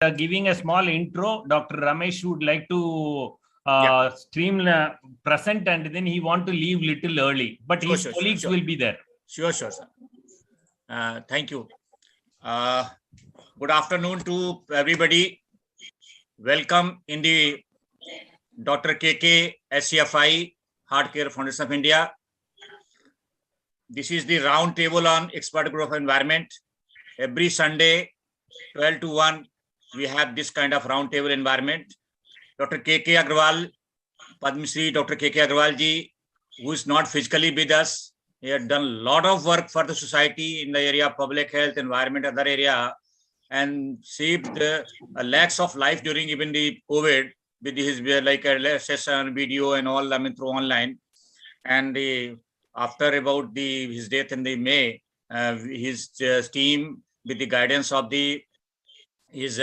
giving a small intro. Dr. Ramesh would like to stream present, and then he want to leave little early, but his colleagues will be there. Sure, sir. Thank you. Good afternoon to everybody. Welcome in the Dr. KK SCFI Heart Care Foundation of India. This is the round table on expert group of environment. Every Sunday, 12 to 1, we have this kind of round table environment. Dr. KK Agrawal, Padma Shri Dr. KK Agrawal ji, who is not physically with us, he had done a lot of work for the society in the area of public health, environment, other area, and saved lakhs of life during even the COVID with his like a session, video and all, I mean, through online. And after about his death in the May, his team with the guidance of his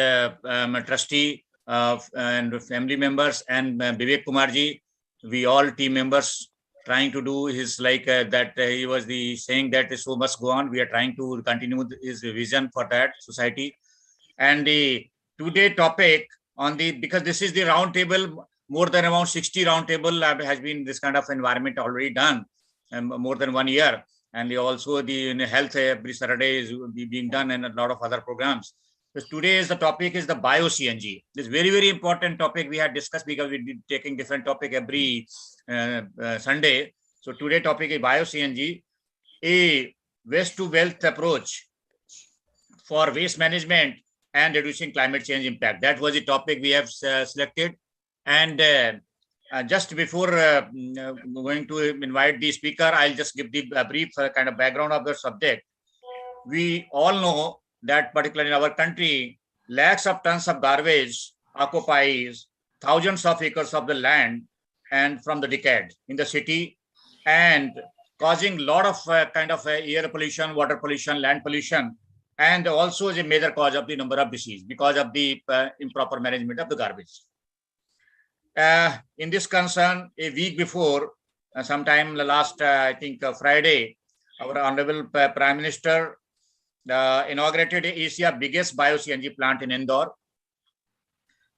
trustee and family members and Vivek Kumar ji, we all team members trying to do his like that he was saying that so must go on. We are trying to continue his vision for that society. And the today topic on because this is the round table, more than around 60 round table has been this kind of environment already done more than 1 year. And also the health every Saturday is being done and a lot of other programs. So today's the topic is the Bio-CNG. This very, very important topic we had discussed because we've been taking different topic every Sunday. So today topic is Bio-CNG, a waste to wealth approach for waste management and reducing climate change impact. That was the topic we have selected. And just before going to invite the speaker, I'll just give the brief kind of background of the subject. We all know that particularly in our country, lakhs of tons of garbage occupies thousands of acres of the land and from the decade in the city and causing a lot of kind of air pollution, water pollution, land pollution, and also is a major cause of the number of disease because of the improper management of the garbage. In this concern, a week before, sometime last, I think Friday, our Honorable Prime Minister inaugurated Asia's biggest Bio-CNG plant in Indore,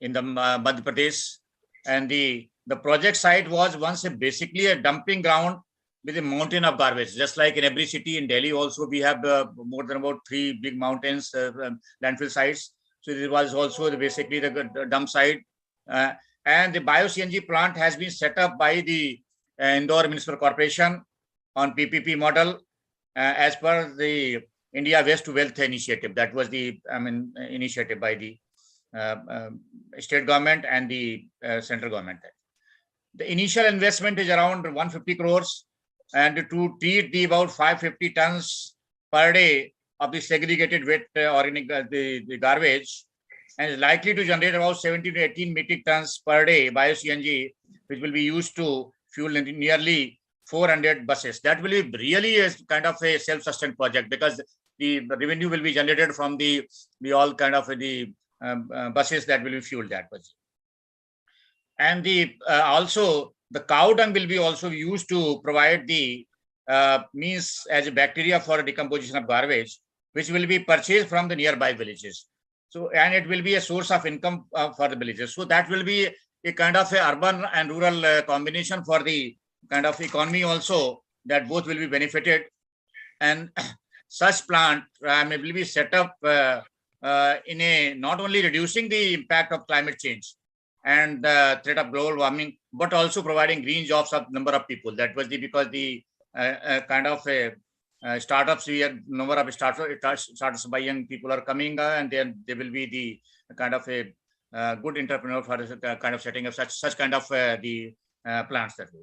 in the Madhya Pradesh. And the project site was once basically a dumping ground with a mountain of garbage, just like in every city. In Delhi also we have more than about 3 big mountains, landfill sites. So it was also basically the dump site. And the Bio-CNG plant has been set up by the Indore Municipal Corporation on PPP model as per the India Waste to Wealth initiative. That was the initiative by the state government and the central government. The initial investment is around 150 crores and to treat the about 550 tons per day of the segregated wet organic the garbage, and is likely to generate about 17 to 18 metric tons per day Bio-CNG, which will be used to fuel nearly 400 buses. That will be really a kind of a self-sustained project because the revenue will be generated from the all kind of the buses that will be fueled that bus. And also the cow dung will be also used to provide the means as a bacteria for decomposition of garbage, which will be purchased from the nearby villages. So, and it will be a source of income for the villages. So that will be a kind of a urban and rural combination for the kind of economy also, that both will be benefited. And such plant will be set up in a not only reducing the impact of climate change and threat of global warming, but also providing green jobs of number of people. That was because the kind of startups, we have number of startups by young people are coming, and then there will be the kind of a good entrepreneur for kind of setting up such kind of the plants. That way.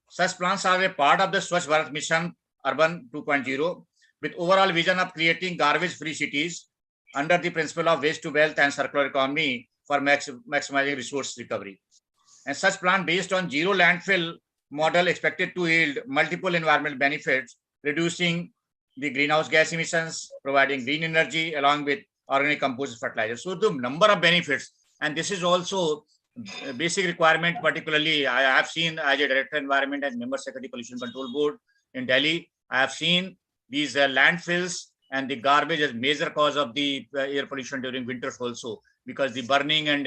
Such plants are a part of the Swachh Bharat Mission Urban 2.0 with overall vision of creating garbage-free cities under the principle of waste to wealth and circular economy for maximizing resource recovery. And such plant based on zero landfill model expected to yield multiple environmental benefits, reducing the greenhouse gas emissions, providing green energy along with organic compost fertilizer. So the number of benefits, and this is also basic requirement, particularly I have seen as a director environment and member secretary pollution control board in Delhi, I have seen these landfills and the garbage as major cause of the air pollution during winters also. because the burning and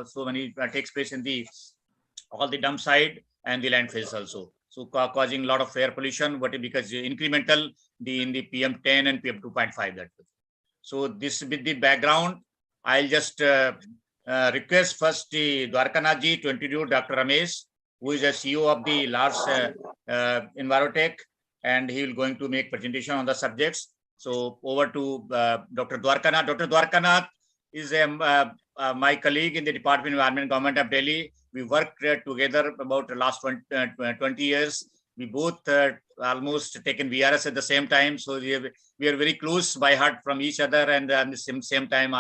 so many takes place in the all the dump side and the landfills also. So causing a lot of air pollution, but because incremental in the PM10 and PM2.5 that. So this with the background, I'll just request first the Dwarkanathji to introduce Dr. Ramesh, who is a CEO of the Lars Envirotech, and he will going to make presentation on the subjects. So over to Dr. Dwarkanath. Dr. Dwarkanath is my colleague in the Department of Environment, Government of Delhi. We worked together about the last 20 years. We both almost taken VRS at the same time. So we are very close by heart from each other, and at the same time,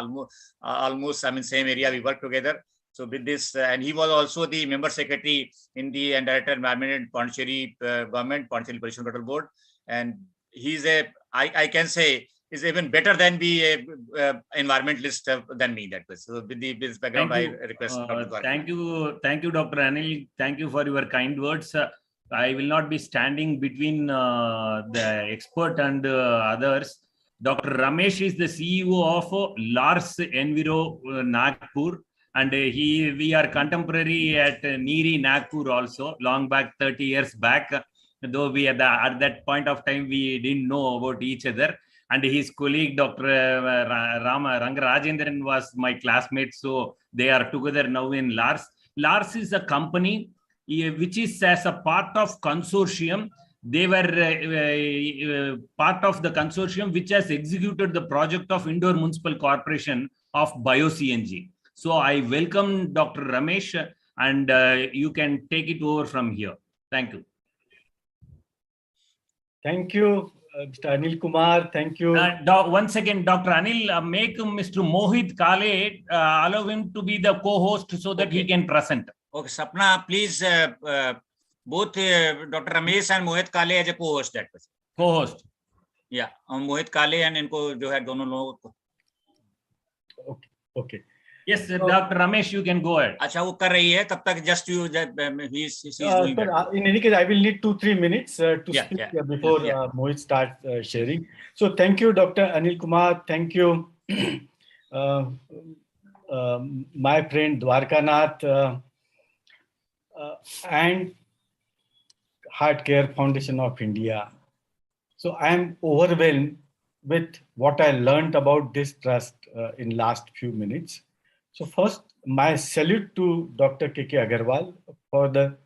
almost same area we work together. So with this, and he was also the member secretary in the Director Environment and Pondicherry Government, Pondicherry Pollution Control Board. And he's I can say, is even better than the environmentalist than me. That was. So with this background, I request Dr. Dwarkanath. Thank you, Dr. Anil. Thank you for your kind words. I will not be standing between the expert and others. Dr. Ramesh is the CEO of Lars Enviro Nagpur, and we are contemporary at Neeri Nagpur also, long back 30 years back. Though we at that point of time we didn't know about each other. And his colleague, Dr. Rangarajendran, was my classmate. So they are together now in Lars. Lars is a company which is as a part of consortium. They were part of the consortium which has executed the project of Indore Municipal Corporation of Bio-CNG. So I welcome Dr. Ramesh, and you can take it over from here. Thank you. Thank you, Mr. Anil Kumar. Thank you. One second, Dr. Anil, make Mr. Mohit Kale, allow him to be the co-host so that he can present. Okay, Sapna, please, both Dr. Ramesh and Mohit Kale as a co-host. That was. Co-host. Yeah, Mohit Kale and इनको जो है दोनों लोगों को. Okay. Okay. Yes, Dr. Ramesh, you can go ahead. अच्छा वो कर रही है तब तक just you he's doing that. In any case, I will need 2-3 minutes to speak before Mohit starts sharing. So thank you, Dr. Anil Kumar. Thank you, my friend Dwarkanath and Heart Care Foundation of India. So I am overwhelmed with what I learned about this trust in last few minutes. So first, my salute to Dr. K.K. Agarwal for the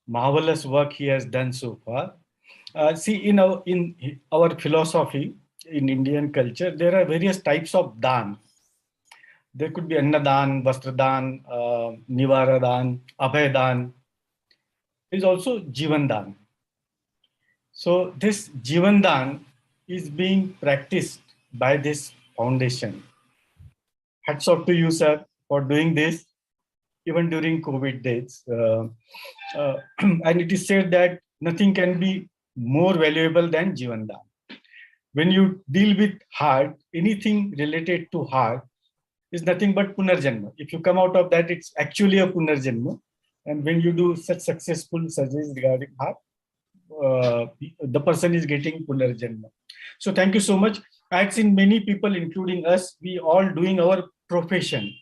marvelous work he has done so far. See, in our philosophy, in Indian culture, there are various types of dan. There could be Annadan, Vastradan, Nivaradan, Abhaydan. There is also Jivandan. So this Jivandan is being practiced by this foundation. Hats off to you, sir, for doing this, even during COVID days. And it is said that nothing can be more valuable than Jivandan. When you deal with heart, anything related to heart is nothing but Punarjanma. If you come out of that, it's actually a Punarjanma. And when you do such successful surgeries regarding heart, the person is getting Punarjanma. So thank you so much. I've seen many people, including us, we all doing our profession.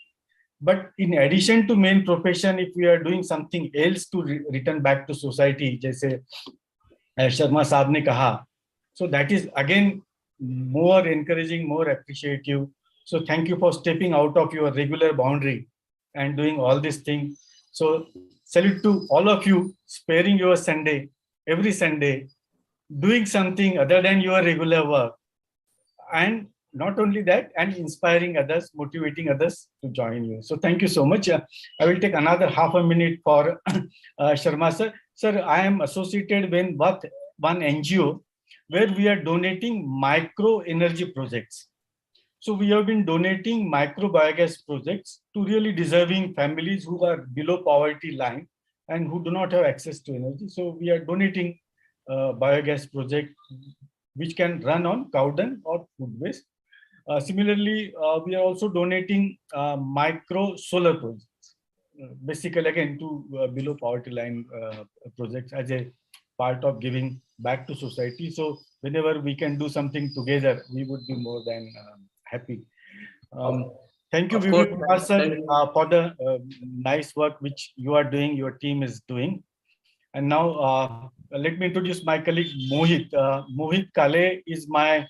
But in addition to main profession, if we are doing something else to return back to society, jaise Sharma Saab ne kaha, so that is again more encouraging, more appreciative. So thank you for stepping out of your regular boundary and doing all these things. So salute to all of you, sparing your Sunday, every Sunday, doing something other than your regular work. And not only that, and inspiring others, motivating others to join you. So thank you so much. I will take another half a minute for Sharma sir. Sir, I am associated with one NGO where we are donating micro energy projects. So we have been donating micro biogas projects to really deserving families who are below poverty line and who do not have access to energy. So we are donating biogas project which can run on cow dung or food waste. Similarly, we are also donating micro solar projects, basically again to below poverty line projects as a part of giving back to society. So whenever we can do something together, we would be more than happy. Thank you, Of Vivek course. Kumar sir, Thank you. for the nice work which you are doing, your team is doing. And now let me introduce my colleague Mohit. Mohit Kale is my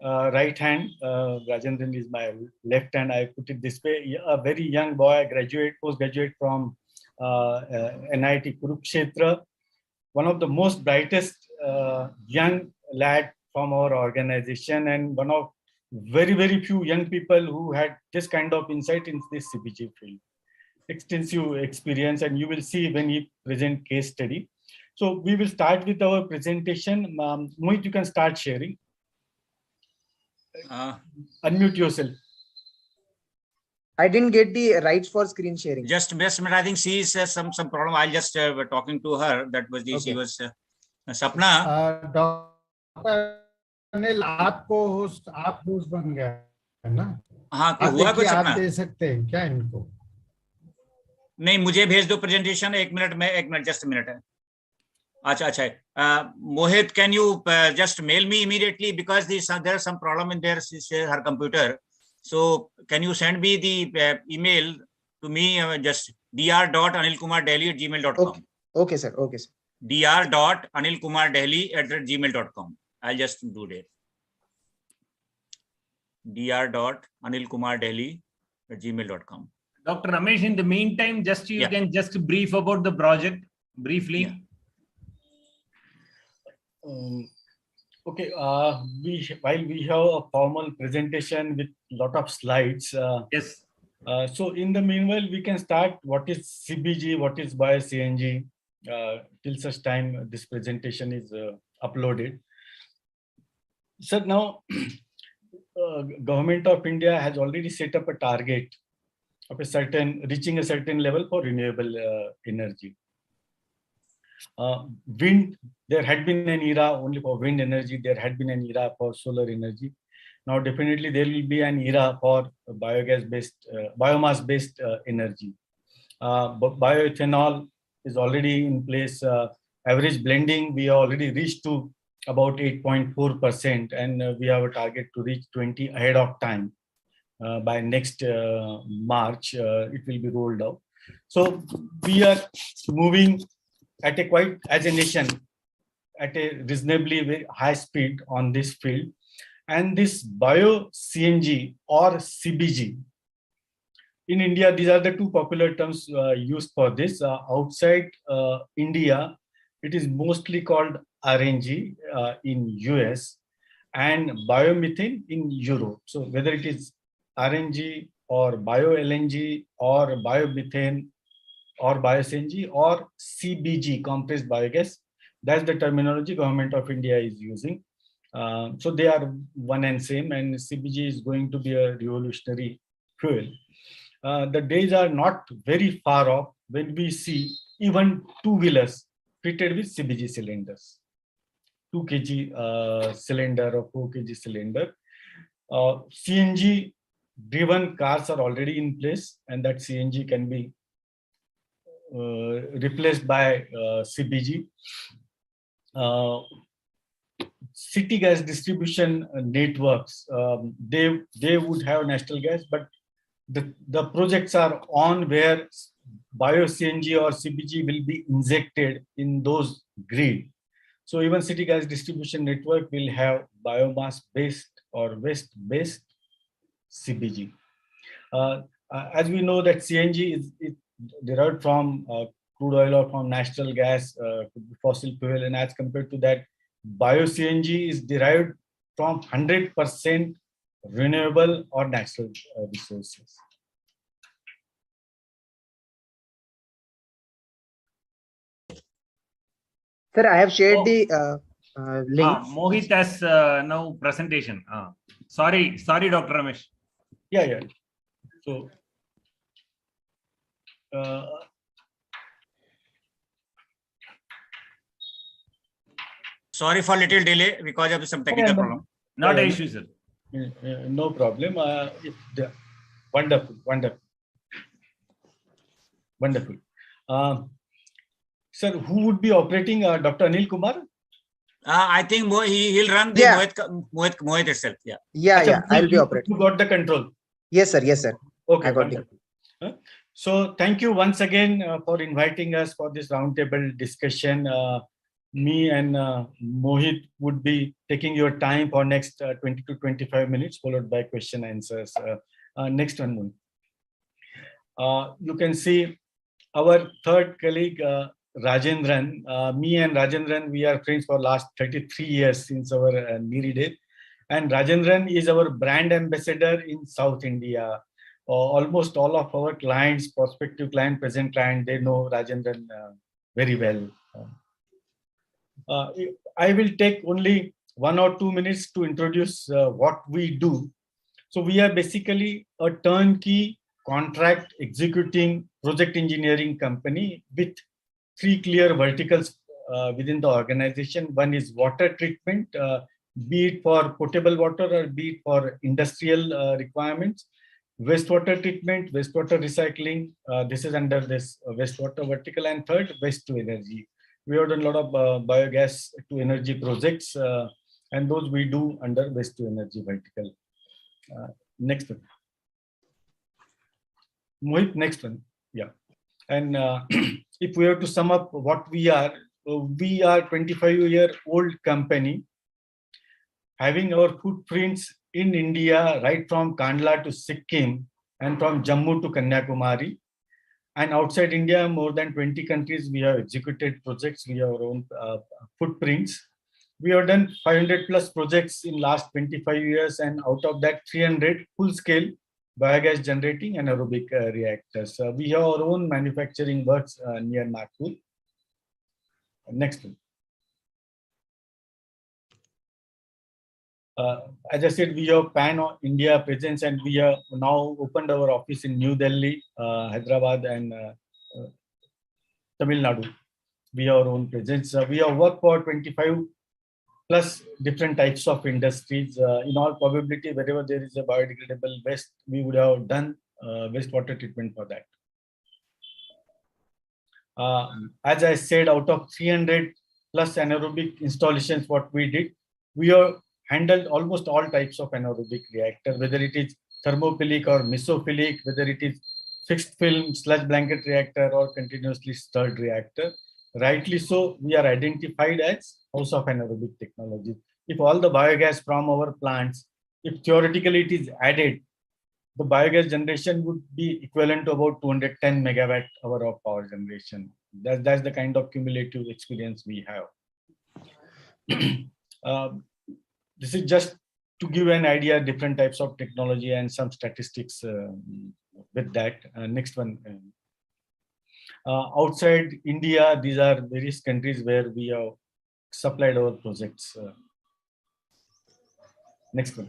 right hand. Rajendran is my left hand. I put it this way. A very young boy, postgraduate from NIT Kurukshetra. One of the most brightest young lad from our organization, and one of very few young people who had this kind of insight in this CBG field. Extensive experience, and you will see when he present case study. So we will start with our presentation. Mohit, you can start sharing. Unmute yourself. I didn't get the rights for screen sharing. Just a minute. I think she is some problem. I'll just talking to her. That was the she was Sapna. Dr. Anil, आपको host आप host बन गया है ना? हाँ, हुआ कुछ आप सपना? दे सकते हैं क्या इनको? नहीं, मुझे भेज दो प्रेजेंटेशन 1 मिनट में, 1 मिनट, जस्ट a minute है. अच्छा. Mohit, can you just mail me immediately because there is some problem in her computer. So can you send me the email to me, just dr.anilkumardelhi@gmail.com. Okay, sir. Okay, sir. dr.anilkumardelhi@gmail.com. I'll just do that. dr.anilkumardelhi@gmail.com. Dr. Ramesh, in the meantime, you can just brief about the project briefly. Yeah. Okay, while we have a formal presentation with lot of slides. Yes. So in the meanwhile, we can start what is CBG, what is Bio-CNG, till such time this presentation is uploaded. So now, Government of India has already set up a target of reaching a certain level for renewable energy. Wind, there had been an era only for wind energy, there had been an era for solar energy. Now definitely there will be an era for biomass-based energy. But bioethanol is already in place. Average blending, we have already reached to about 8.4%, and we have a target to reach 20 ahead of time. By next March, it will be rolled out. So we are moving at a as a nation, at a reasonably very high speed on this field. And this Bio-CNG or CBG, in India, these are the two popular terms used for this. Outside India, it is mostly called RNG in US and biomethane in Europe. So whether it is RNG or Bio-LNG or biomethane or Bio-CNG or CBG, compressed biogas, that's the terminology Government of India is using. So they are one and same, and CBG is going to be a revolutionary fuel. The days are not very far off when we see even two-wheelers fitted with CBG cylinders, 2 kg cylinder or 4 kg cylinder. CNG driven cars are already in place, and that CNG can be replaced by CBG. City gas distribution networks, they would have natural gas, but the projects are on where Bio-CNG or CBG will be injected in those grid. So even city gas distribution network will have biomass-based or waste-based CBG. As we know that CNG is derived from crude oil or from natural gas, fossil fuel, and as compared to that, Bio-CNG is derived from 100% renewable or natural resources. Sir, I have shared the link. Mohit has now presentation. Sorry, Dr. Ramesh. Yeah. So, Sorry for little delay because of some technical problem. Not an issue, sir. No problem. Wonderful. Sir, who would be operating Dr. Anil Kumar? I think he'll run the Mohit itself. Yeah. Yeah. I'll be operating. You got the control. Yes, sir. Okay, I got it. wonderful. So thank you once again for inviting us for this roundtable discussion. Me and Mohit would be taking your time for next 20 to 25 minutes, followed by question answers. Next one, Mohit. You can see our third colleague, Rajendran. Me and Rajendran, we are friends for last 33 years since our Niri day. And Rajendran is our brand ambassador in South India. Almost all of our clients, prospective client, present client, they know Rajendran very well. I will take only 1 or 2 minutes to introduce what we do. So we are basically a turnkey contract executing project engineering company with 3 clear verticals within the organization. One is water treatment, be it for potable water or be it for industrial requirements. Wastewater treatment, wastewater recycling, this is under this wastewater vertical. And third, waste to energy. We have done a lot of biogas to energy projects, and those we do under waste to energy vertical. Next one. Mohit, next one. Yeah. And if we have to sum up what we are 25-year-old company having our footprints in India, right from Kandla to Sikkim and from Jammu to Kanyakumari. And outside India, more than 20 countries, we have executed projects. We have our own footprints. We have done 500 plus projects in last 25 years, and out of that 300 full-scale biogas generating anaerobic reactors. We have our own manufacturing works near Nagpur. Next one. As I said, we have pan-India presence, and we have now opened our office in New Delhi, Hyderabad, and Tamil Nadu. We have our own presence. We have worked for 25 plus different types of industries. In all probability, wherever there is a biodegradable waste, we would have done wastewater treatment for that. As I said, out of 300 plus anaerobic installations, what we did, we have handled almost all types of anaerobic reactor, whether it is thermophilic or mesophilic, whether it is fixed film sludge blanket reactor or continuously stirred reactor. Rightly so, we are identified as house of anaerobic technology. If all the biogas from our plants, if theoretically it is added, the biogas generation would be equivalent to about 210 megawatt hour of power generation. That's the kind of cumulative experience we have. This is just to give an idea, different types of technology and some statistics with that. Next one. Outside India, these are various countries where we have supplied our projects. Next one.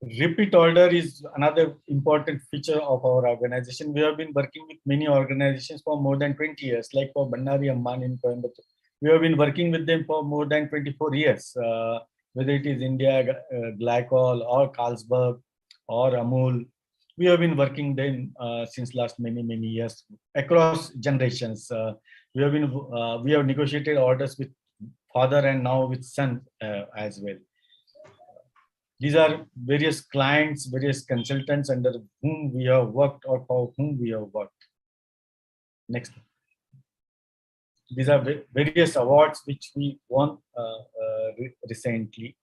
Repeat order is another important feature of our organization. We have been working with many organizations for more than 20 years, like for Bannari Amman in Coimbatore. We have been working with them for more than 24 years, whether it is India Glycol or Carlsberg or Amul. We have been working them since last many years across generations. We have negotiated orders with father and now with son as well. These are various clients, various consultants under whom we have worked or for whom we have worked. Next. These are various awards which we won recently.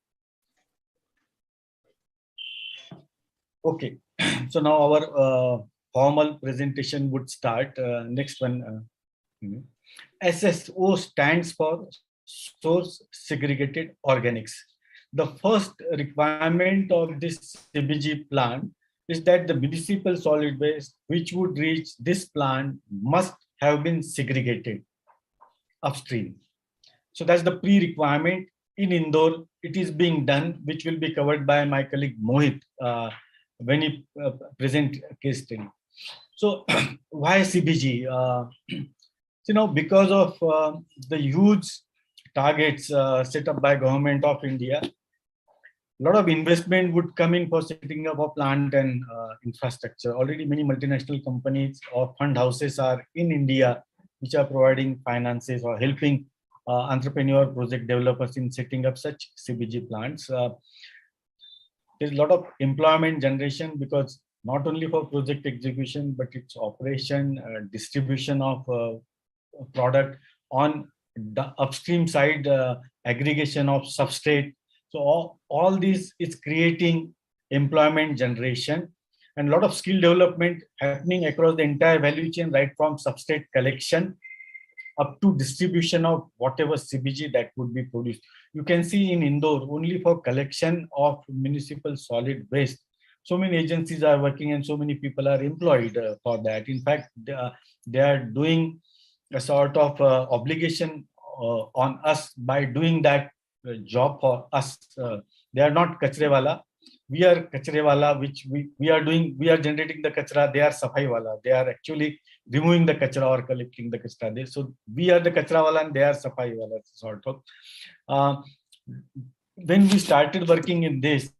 Okay, so now our formal presentation would start. Next one. SSO stands for Source Segregated Organics. The first requirement of this CBG plant is that the municipal solid waste which would reach this plant must have been segregated upstream. So that's the pre-requirement. In Indore, it is being done, which will be covered by my colleague Mohit when he present case study. So why CBG? Because of the huge targets set up by Government of India, a lot of investment would come in for setting up a plant and infrastructure. Already many multinational companies or fund houses are in India, which are providing finances or helping entrepreneur project developers in setting up such CBG plants. There's a lot of employment generation because not only for project execution, but its operation, distribution of product on the upstream side, aggregation of substrate. So all this is creating employment generation and a lot of skill development happening across the entire value chain, right from substrate collection up to distribution of whatever CBG that would be produced. You can see in Indore, only for collection of municipal solid waste, so many agencies are working and so many people are employed for that. In fact, they are doing a sort of obligation on us by doing that job for us. They are not kachrewala. We are kachrewala, which we are doing. We are generating the kachra. They are safai wala. They are actually removing the kachra or collecting the kachra. So we are the kachra wala and they are safai wala, sort of. When we started working in this,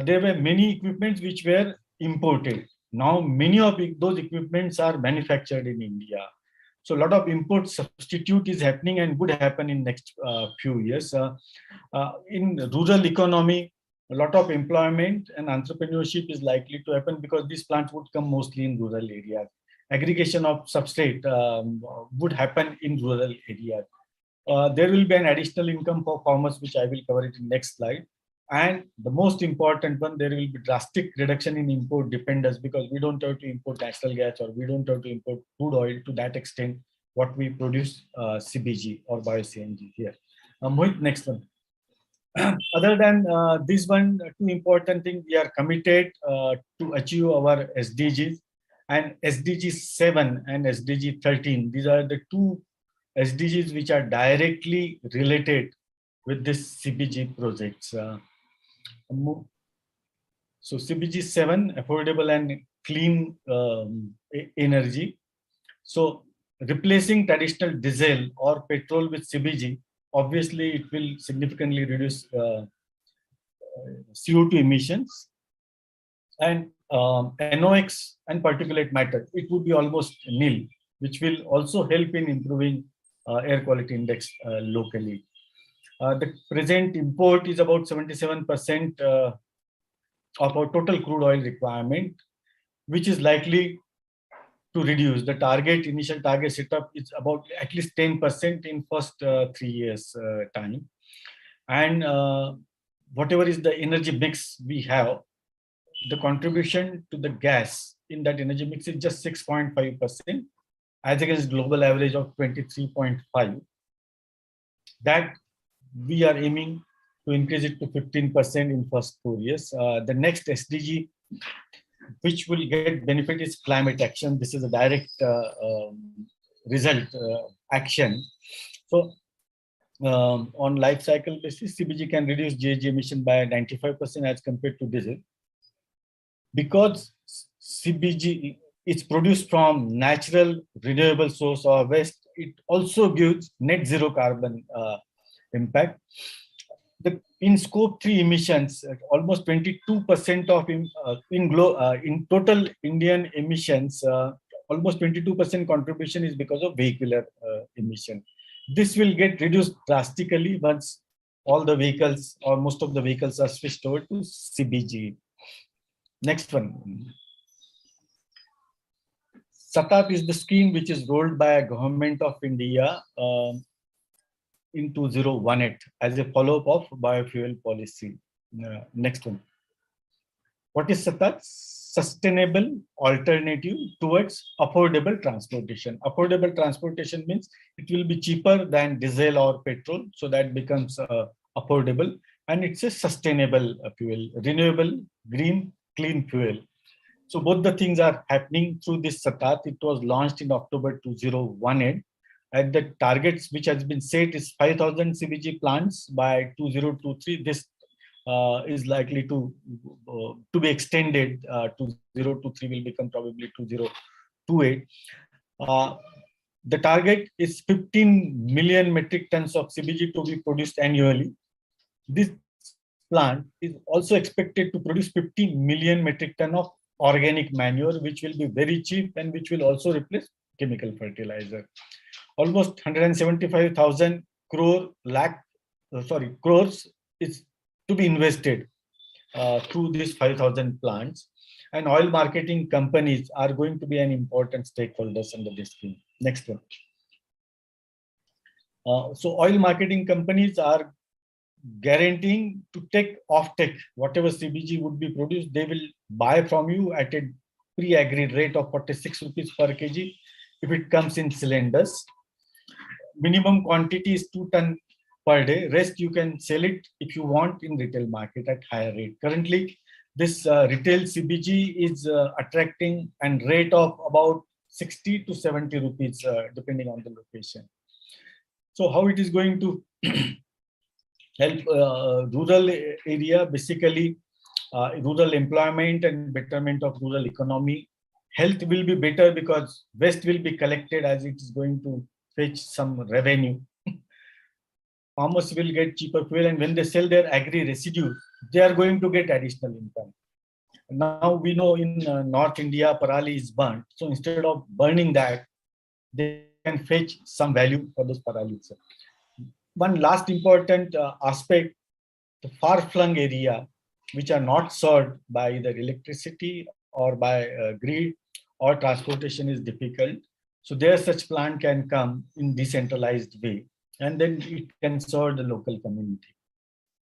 there were many equipments which were imported. Now many of those equipments are manufactured in India. So a lot of import substitute is happening and would happen in next few years. In rural economy, a lot of employment and entrepreneurship is likely to happen because these plants would come mostly in rural areas. Aggregation of substrate would happen in rural areas. There will be an additional income for farmers, which I will cover it in next slide. And the most important one, there will be drastic reduction in import dependence because we don't have to import natural gas or we don't have to import crude oil to that extent what we produce CBG or Bio-CNG here. Mohit, next one. Other than this one, two important things, we are committed to achieve our SDGs, and SDG 7 and SDG 13. These are the two SDGs which are directly related with this CBG projects. So CBG 7, affordable and clean energy. So replacing traditional diesel or petrol with CBG, obviously it will significantly reduce CO2 emissions, and NOx and particulate matter, it would be almost nil, which will also help in improving air quality index locally. The present import is about 77% of our total crude oil requirement, which is likely to reduce. The target, initial target setup is about at least 10% in first 3 years time. And whatever is the energy mix we have, the contribution to the gas in that energy mix is just 6.5%, as against global average of 23.5. That we are aiming to increase it to 15% in first 4 years. The next SDG, which will get benefit, is climate action. This is a direct result action. So on life cycle basis, CBG can reduce GHG emission by 95% as compared to diesel. Because CBG is produced from natural renewable source or waste, it also gives net zero carbon impact. In scope 3 emissions, almost 22% of in total Indian emissions, almost 22% contribution is because of vehicular emission. This will get reduced drastically once all the vehicles or most of the vehicles are switched over to CBG. Next one. SATAP is the scheme which is rolled by a government of India in 2018 as a follow-up of biofuel policy. Next one. What is SATAP? Sustainable alternative towards affordable transportation. Affordable transportation means it will be cheaper than diesel or petrol, so that becomes affordable, and it's a sustainable fuel, renewable, green, clean fuel. So both the things are happening through this SATAP. It was launched in October 2018. And the targets which has been set is 5,000 CBG plants by 2023. This is likely to be extended. 2023 will become probably 2028. The target is 15 million metric tons of CBG to be produced annually. This plant is also expected to produce 50 million metric ton of organic manure, which will be very cheap and which will also replace chemical fertilizer. Almost 175,000 crores is to be invested through these 5,000 plants. And oil marketing companies are going to be an important stakeholders under this scheme. Next one. So oil marketing companies are guaranteeing to take offtake. Whatever CBG would be produced, they will buy from you at a pre-agreed rate of 46 rupees per kg if it comes in cylinders. Minimum quantity is 2 tons per day. Rest you can sell it if you want in retail market at higher rate. Currently, this retail CBG is attracting and rate of about 60 to 70 rupees depending on the location. So how it is going to help rural area, basically rural employment and betterment of rural economy. Health will be better because waste will be collected as it is going to fetch some revenue. Farmers will get cheaper fuel, and when they sell their agri residues, they are going to get additional income. Now we know in North India, parali is burnt. So instead of burning that, they can fetch some value for those parali. One last important aspect, the far-flung area, which are not served by either electricity or by grid or transportation is difficult. So there such plant can come in decentralized way, and then it can serve the local community.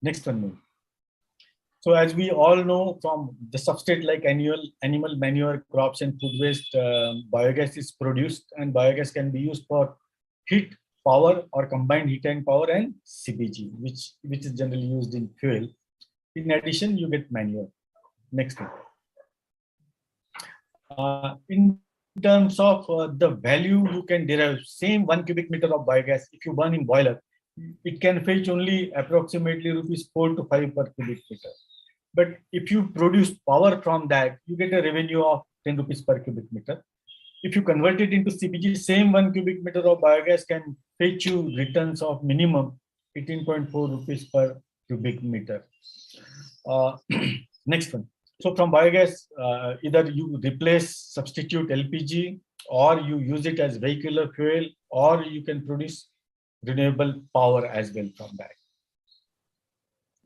Next one, move. So as we all know from the substrate like animal manure, crops and food waste, biogas is produced, and biogas can be used for heat, power or combined heat and power and CBG, which is generally used in fuel. In addition, you get manure. Next one. In terms of the value you can derive, same 1 cubic meter of biogas, if you burn in boiler, it can fetch only approximately rupees 4 to 5 per cubic meter. But if you produce power from that, you get a revenue of 10 rupees per cubic meter. If you convert it into CBG, same 1 cubic meter of biogas can fetch you returns of minimum 18.4 rupees per cubic meter. Next one. So from biogas, either you replace, substitute LPG, or you use it as vehicular fuel, or you can produce renewable power as well from that.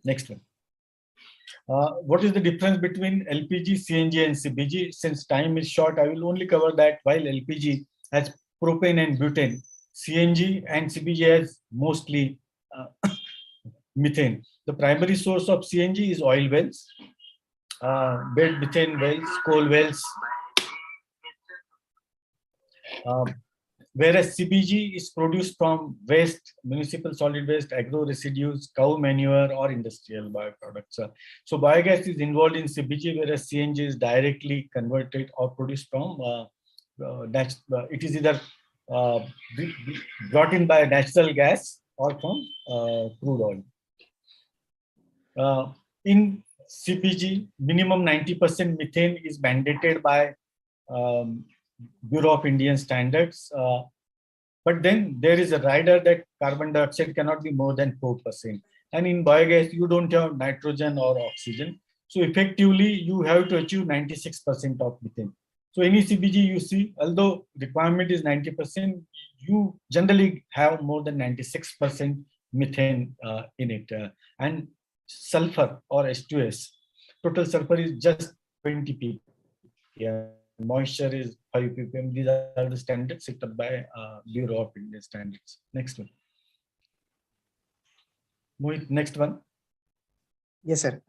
Next one. What is the difference between LPG, CNG and CBG? Since time is short, I will only cover that. While LPG has propane and butane, CNG and CBG has mostly methane. The primary source of CNG is oil wells, bed methane wells, coal wells, whereas CBG is produced from waste, municipal solid waste, agro residues, cow manure or industrial bioproducts. So biogas is involved in CBG, whereas CNG is directly converted or produced from, it is either brought in by natural gas or from crude oil. In CBG, minimum 90% methane is mandated by Bureau of Indian Standards. But then there is a rider that carbon dioxide cannot be more than 4%. And in biogas, you don't have nitrogen or oxygen. So effectively, you have to achieve 96% of methane. So any CBG you see, although requirement is 90%, you generally have more than 96% methane in it. And sulfur or H2S, total sulfur is just 20 ppm. Moisture is 5 ppm. These are the standards set up by Bureau of Indian Standards. Next one. Mohit, next one. Yes, sir.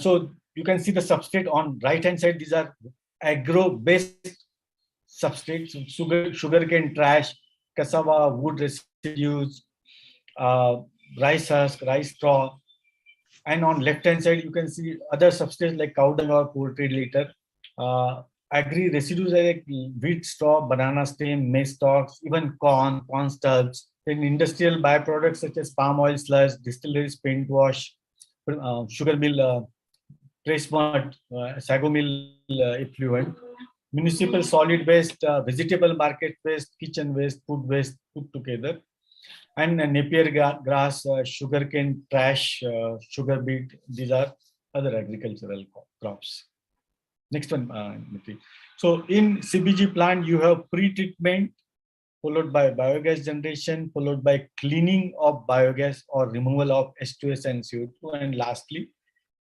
So you can see the substrate on right hand side. These are agro-based substrates: sugarcane trash, cassava, wood residues, rice husk, rice straw. And on left hand side, you can see other substrates like cow dung or poultry litter. Agri residues like wheat straw, banana stem, maize stalks, even corn stubs. Then industrial byproducts such as palm oil sludge, distilleries paint wash, sugar mill press mud, sago mill effluent, municipal solid waste, vegetable market waste, kitchen waste, food waste put together, and napier grass, sugarcane trash, sugar beet. These are other agricultural crops. Next one, Niti. So in CBG plant, you have pre-treatment followed by biogas generation, followed by cleaning of biogas or removal of H2S and CO2, and lastly,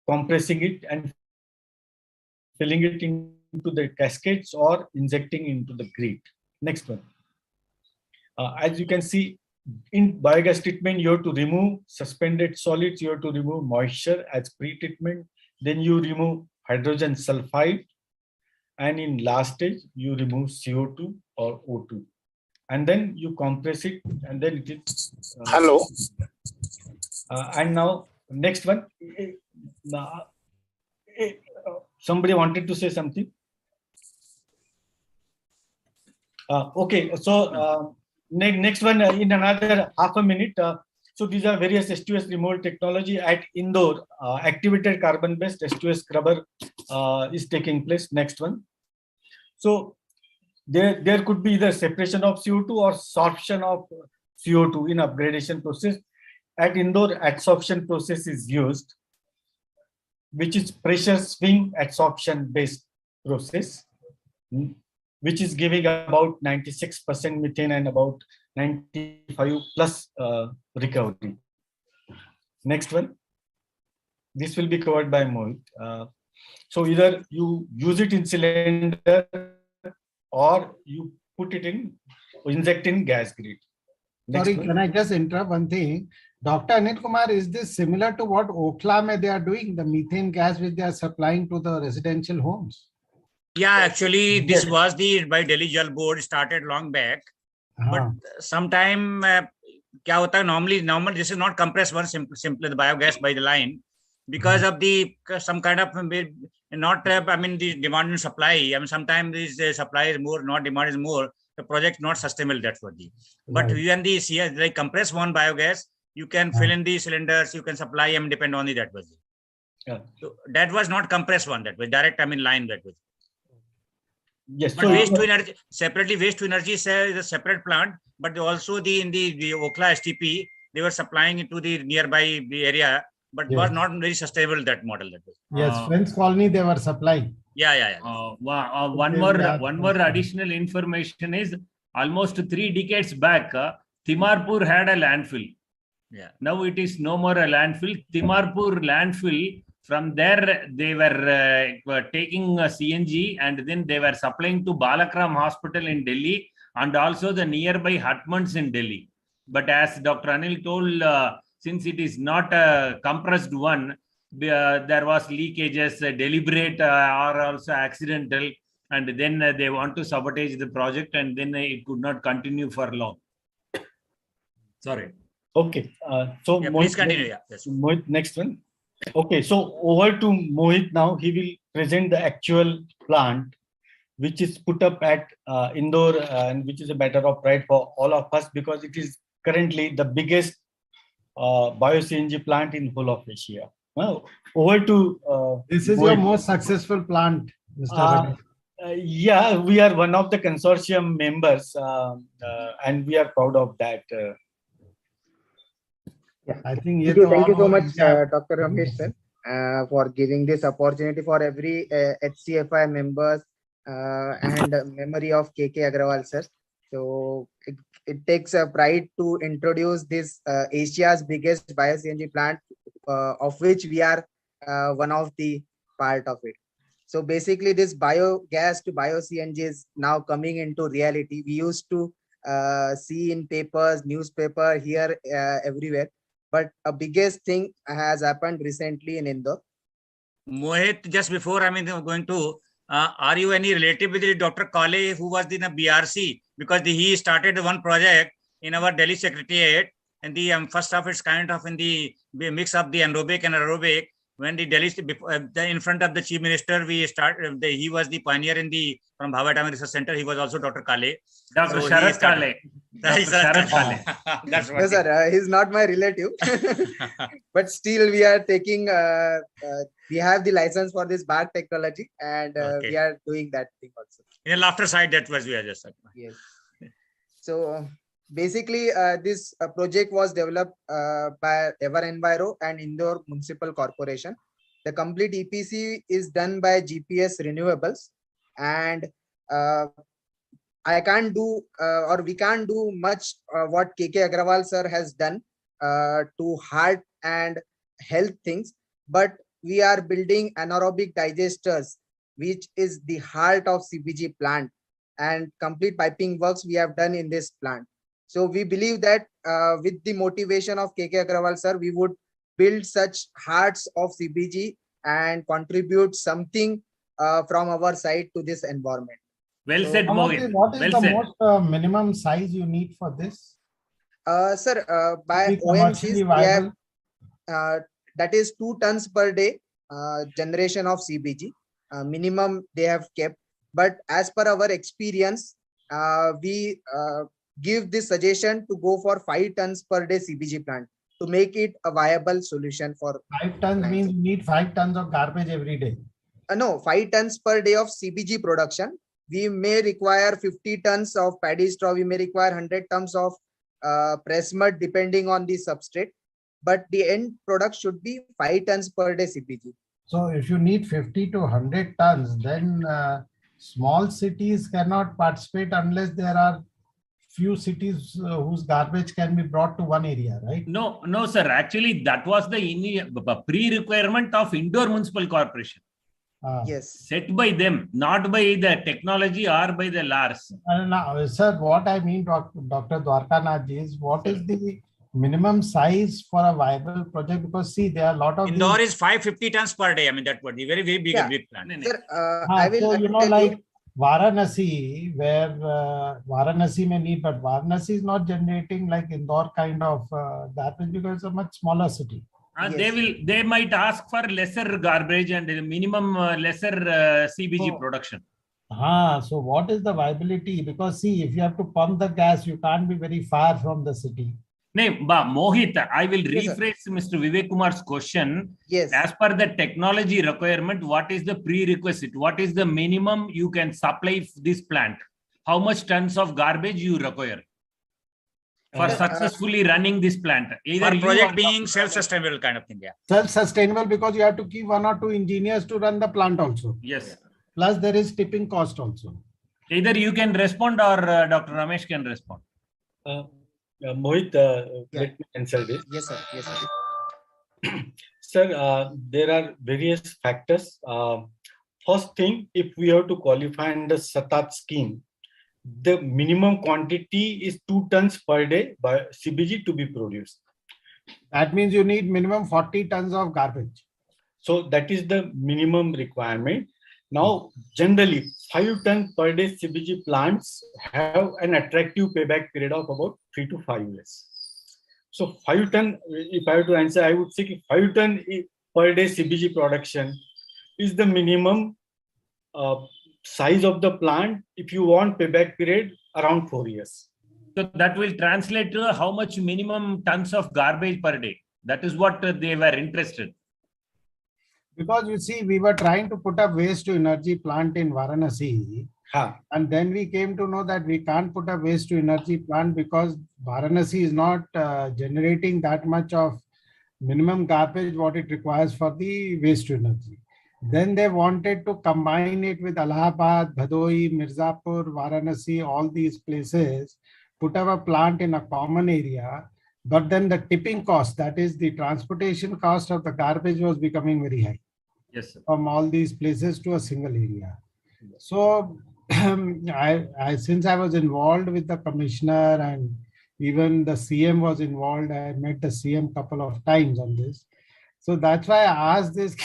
compressing it and filling it into the cascades or injecting into the grid. Next one. As you can see, in biogas treatment, you have to remove suspended solids, you have to remove moisture as pre-treatment, then you remove hydrogen sulfide, and in last stage, you remove CO2 or O2. And then you compress it, and then it is. Hello. And now, next one. Somebody wanted to say something. Okay, so next one in another half a minute. So these are various S2S removal technology at Indore. Activated carbon-based S2S scrubber is taking place. Next one. So there could be either separation of CO2 or sorption of CO2 in upgradation process. At Indore, adsorption process is used, which is pressure swing adsorption based process, which is giving about 96% methane and about 95 plus recovery. Next one. This will be covered by Mohit. So either you use it in cylinder or you put it in, inject in gas grid. Next Sorry, one. can I just interrupt one thing? Dr. Anil Kumar, is this similar to what Okhla they are doing, the methane gas which they are supplying to the residential homes? Yeah, actually, this was the by Delhi Jal Board started long back, but sometime क्या होता है normal this is not compressed one simply the biogas by the line because of the some kind of not I mean the demand and supply. I mean sometimes this supply is more, not demand is more. The project not sustainable, that's what the. But when the like compress one biogas, you can fill in the cylinders, you can supply them depend on the that was. So that was not compressed one, that was direct I mean line that was. Yes. But So waste to energy separately, waste to energy is a separate plant, but also in the Okhla STP they were supplying it to the nearby area, but was not very sustainable that model that was. Yes, Friends Colony they were supplying. Yeah. One more additional information is almost 3 decades back, Timarpur had a landfill. Yeah. Now it is no more a landfill. Timarpur landfill. From there, they were taking CNG and then they were supplying to Balakram Hospital in Delhi and also the nearby Hutmans in Delhi. But as Dr. Anil told, since it is not a compressed one, there was leakages, deliberate or also accidental, and then they want to sabotage the project and then it could not continue for long. Sorry. Okay. So yeah, Mohit, please continue. Yeah. Yes. Mohit, next one. Okay, so over to Mohit now. He will present the actual plant, which is put up at Indore, and which is a matter of pride for all of us because it is currently the biggest Bio-CNG plant in whole of Asia. Well, over to this is Mohit. your most successful plant, Mr. Yeah, we are one of the consortium members, and we are proud of that. Yeah. I think Thank you so much, Dr. Ramesh sir, for giving this opportunity for every HCFI members and memory of KK Agrawal sir. So it takes a pride to introduce this Asia's biggest Bio-CNG plant, of which we are one of the part of it. So basically, this biogas to Bio-CNG is now coming into reality. We used to see in papers, newspaper, here, everywhere. But a biggest thing has happened recently in Indore. Mohit, just before I mean going to, are you any relative with Dr. Kale, who was in a BRC? Because he started one project in our Delhi Secretariat, and the first of its kind of in the mix of the anaerobic and aerobic. When the Delhi in front of the Chief Minister, we started. He was the pioneer in the from Bhabha Atomic Research Center. He was also Dr. Kale. Dr. Sharat Kale. Sharat Kale. That's what. No, sir, he's not my relative, but still we are taking. We have the license for this bag technology, and we are doing that thing also. In the laughter side, that was we are just. Yes. So basically, this project was developed by Ever Enviro and Indore Municipal Corporation. The complete EPC is done by GPS Renewables, and I can't do or we can't do much what KK Agrawal sir has done to heart and health things, but we are building anaerobic digesters which is the heart of CBG plant, and complete piping works we have done in this plant. So we believe that with the motivation of KK Agrawal sir, we would build such hearts of CBG and contribute something from our side to this environment. Well So, said, Mohit. What is Well the said. most minimum size you need for this? Sir, by Be commercially OMCs, we have viable? that is 2 tons per day generation of CBG. Minimum they have kept, but as per our experience, we give this suggestion to go for 5 tons per day CBG plant to make it a viable solution for 5 tons clients. means you need 5 tons of garbage every day. No, 5 tons per day of CBG production. We may require 50 tons of paddy straw. We may require 100 tons of press mud depending on the substrate. But the end product should be 5 tons per day CBG. So if you need 50 to 100 tons, then small cities cannot participate unless there are few cities whose garbage can be brought to one area, right? No, no, sir. Actually, that was the pre-requirement of Indore Municipal Corporation. Yes. Set by them, not by the technology or by the LARS. Now, sir, what I mean, Dr. Dwarkanath is, what is the minimum size for a viable project? Because see, there are a lot of Indore is 550 tons per day. I mean, that would be very, very big, Yeah. big plant. Sir, I will so, tell like Varanasi, where Varanasi may need, but Varanasi is not generating like Indore kind of garbage because it's a much smaller city. Yes. They might ask for lesser garbage and minimum lesser CBG production. So what is the viability? Because see, if you have to pump the gas, you can't be very far from the city. No, Mohit, I will Yes, rephrase Mr. Vivek Kumar's question. Yes. As per the technology requirement, what is the prerequisite? What is the minimum you can supply this plant? How much tons of garbage you require for successfully running this plant? Either for project being self-sustainable kind of thing, yeah. Self-sustainable because you have to keep 1 or 2 engineers to run the plant also. Yes. Plus there is tipping cost also. Either you can respond or Dr. Ramesh can respond. Mohit, let me answer this. Yes, sir. Yes, sir. Sir, there are various factors. First thing, if we have to qualify under SATAT scheme, the minimum quantity is 2 tons per day by CBG to be produced. That means you need minimum 40 tons of garbage. So that is the minimum requirement. Now, generally, 5 tons per day CBG plants have an attractive payback period of about 3 to 5 years. So 5 ton, if I have to answer, I would say 5 ton per day CBG production is the minimum size of the plant if you want payback period around 4 years. So that will translate to how much minimum tons of garbage per day. That is what they were interested. Because you see, we were trying to put a waste to energy plant in Varanasi. And then we came to know that we can't put a waste to energy plant because Varanasi is not generating that much of minimum garbage what it requires for the waste to energy. Then they wanted to combine it with Allahabad, Bhadoi, Mirzapur, Varanasi, all these places, put up a plant in a common area. But then the tipping cost, that is the transportation cost of the garbage, was becoming very high. Yes, sir. From all these places to a single area. So since I was involved with the commissioner and even the CM was involved, I met the CM couple of times on this. So that's why I asked this,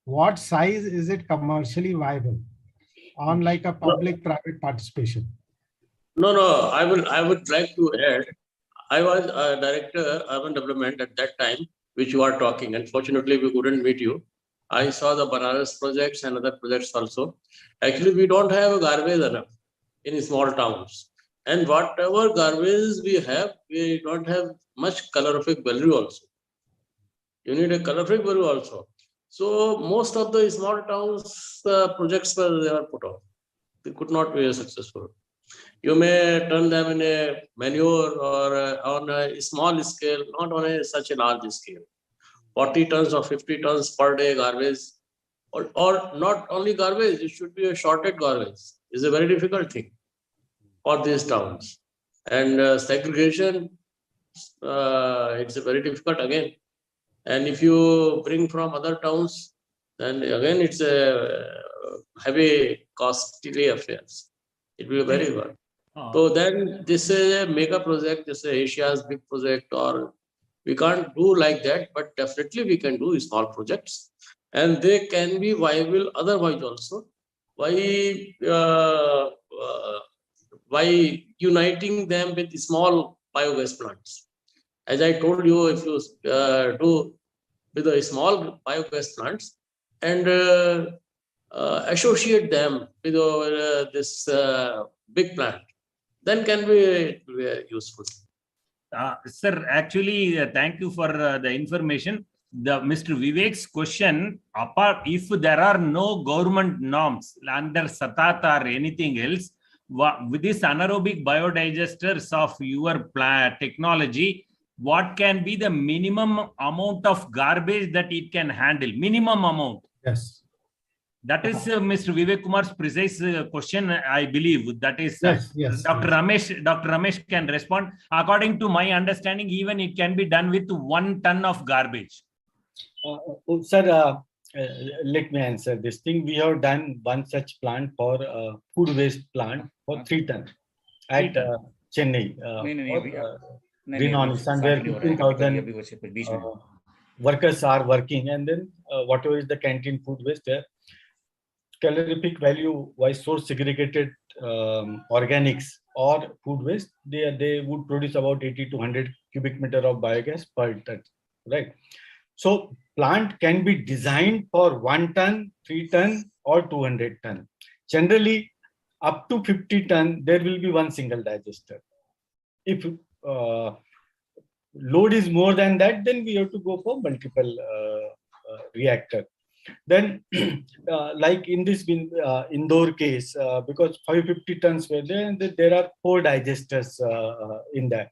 what size is it commercially viable on like a public-private participation? No, I would like to add, I was a director urban development at that time, which you are talking. Unfortunately, we couldn't meet you. I saw the Banaras projects and other projects also. Actually, we don't have a garbage enough in small towns. And whatever garbage we have, we don't have much calorific value also. You need a calorific value also. So most of the small towns, projects were put on. They could not be successful. You may turn them in a manure or on a small scale, not on such a large scale. 40 tons or 50 tons per day garbage, or not only garbage, it should be a shorted garbage. It's a very difficult thing for these towns. And segregation, it's very difficult again. And if you bring from other towns, then again it's a heavy, costly affairs. It will be very good. So then this is a mega project, this is Asia's big project, or we can't do like that, but definitely we can do small projects, and they can be viable otherwise also. By uniting them with small biogas plants. As I told you, if you do with the small biogas plants and associate them with this big plant, then can be useful. Sir, actually, thank you for the information. Mr. Vivek's question, apart if there are no government norms under SATAT or anything else, with this anaerobic biodigesters of your technology, what can be the minimum amount of garbage that it can handle? Minimum amount. Yes. That is Mr. Vivek Kumar's precise question, I believe. That is yes, Dr. Ramesh can respond. According to my understanding, even it can be done with 1 ton of garbage. Sir, let me answer this thing. We have done one such plant for food waste plant for 3 tons at Chennai. Green Honest, and where 15,000 workers are working, and then whatever is the canteen food waste there, calorific value wise source segregated organics or food waste, they would produce about 80 to 100 cubic meter of biogas per ton, right? So plant can be designed for 1 ton, 3 ton or 200 ton. Generally, up to 50 ton, there will be one single digester. If load is more than that, then we have to go for multiple reactor. Then, like in this Indore case, because 550 tons were there, and there are 4 digesters in that.